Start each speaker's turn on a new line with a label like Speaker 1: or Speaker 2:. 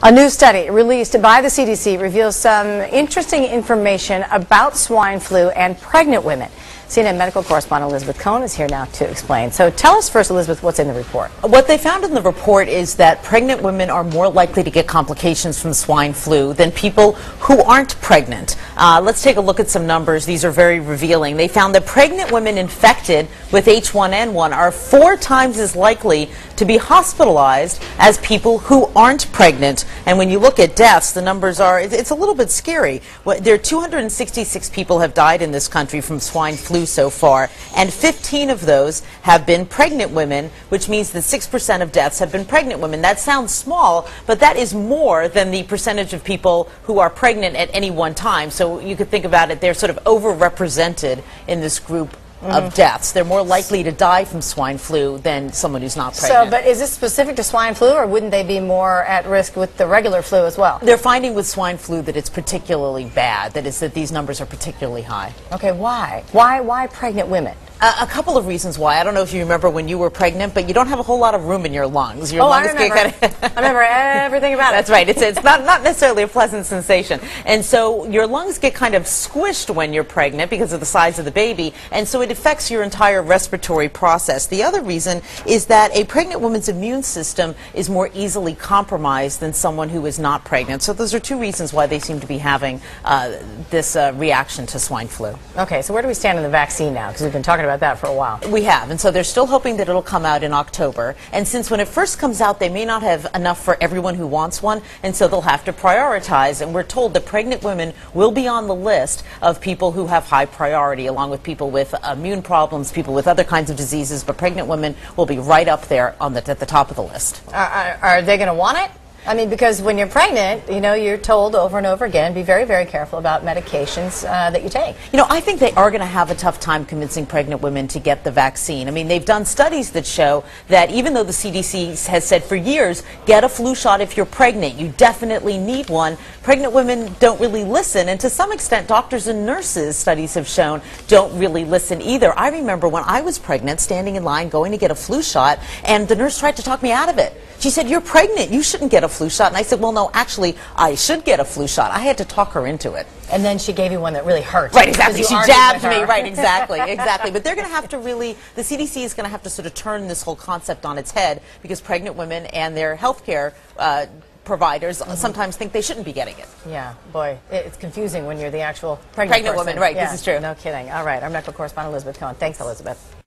Speaker 1: A new study released by the CDC reveals some interesting information about swine flu and pregnant women. CNN medical correspondent Elizabeth Cohen is here now to explain. So tell us first, Elizabeth, what's in the report?
Speaker 2: What they found in the report is that pregnant women are more likely to get complications from swine flu than people who aren't pregnant. Let's take a look at some numbers. These are very revealing. They found that pregnant women infected with H1N1 are 4 times as likely to be hospitalized as people who aren't pregnant. And when you look at deaths, the numbers are, it's a little bit scary. There are 266 people have died in this country from swine flu so far, and 15 of those have been pregnant women, which means that 6% of deaths have been pregnant women. That sounds small, but that is more than the percentage of people who are pregnant at any one time. So you could think about it, they're sort of overrepresented in this group of deaths. They're more likely to die from swine flu than someone who's not pregnant.
Speaker 1: So, but is this specific to swine flu, or wouldn't they be more at risk with the regular flu as well?
Speaker 2: They're finding with swine flu that it's particularly bad, that is that these numbers are particularly high.
Speaker 1: Okay, why? Why pregnant women?
Speaker 2: A couple of reasons why. I don't know if you remember when you were pregnant, but you don't have a whole lot of room in your lungs. Your lungs
Speaker 1: I remember. I remember everything about it.
Speaker 2: That's right. It's not necessarily a pleasant sensation. And so your lungs get kind of squished when you're pregnant because of the size of the baby, and so it affects your entire respiratory process. The other reason is that a pregnant woman's immune system is more easily compromised than someone who is not pregnant. So those are 2 reasons why they seem to be having this reaction to swine flu.
Speaker 1: Okay, so where do we stand on the vaccine now? Because we've been talking about that for a while.
Speaker 2: We have, and so they're still hoping that it'll come out in October. And since when it first comes out, they may not have enough for everyone who wants one, and so they'll have to prioritize. And we're told that pregnant women will be on the list of people who have high priority, along with people with immune problems, people with other kinds of diseases. But pregnant women will be right up there on at the top of the list.
Speaker 1: Are they going to want it? I mean, because when you're pregnant, you know, you're told over and over again, be very, very careful about medications that you take.
Speaker 2: You know, I think they are going to have a tough time convincing pregnant women to get the vaccine. I mean, they've done studies that show that even though the CDC has said for years, get a flu shot if you're pregnant, you definitely need one, pregnant women don't really listen. And to some extent, doctors and nurses, studies have shown, don't really listen either. I remember when I was pregnant, standing in line, going to get a flu shot, and the nurse tried to talk me out of it. She said, "You're pregnant, you shouldn't get a flu shot." And I said, "Well, no, actually, I should get a flu shot." I had to talk her into it.
Speaker 1: And then she gave you one that really hurt.
Speaker 2: Right, exactly. She jabbed me. Right, exactly, exactly. But they're going to have to really, the CDC is going to have to sort of turn this whole concept on its head, because pregnant women and their health care providers sometimes think they shouldn't be getting it.
Speaker 1: Yeah, boy, it's confusing when you're the actual pregnant
Speaker 2: woman. Right,
Speaker 1: yeah,
Speaker 2: this is true.
Speaker 1: No kidding. All right, our medical correspondent Elizabeth Cohen. Thanks, Elizabeth.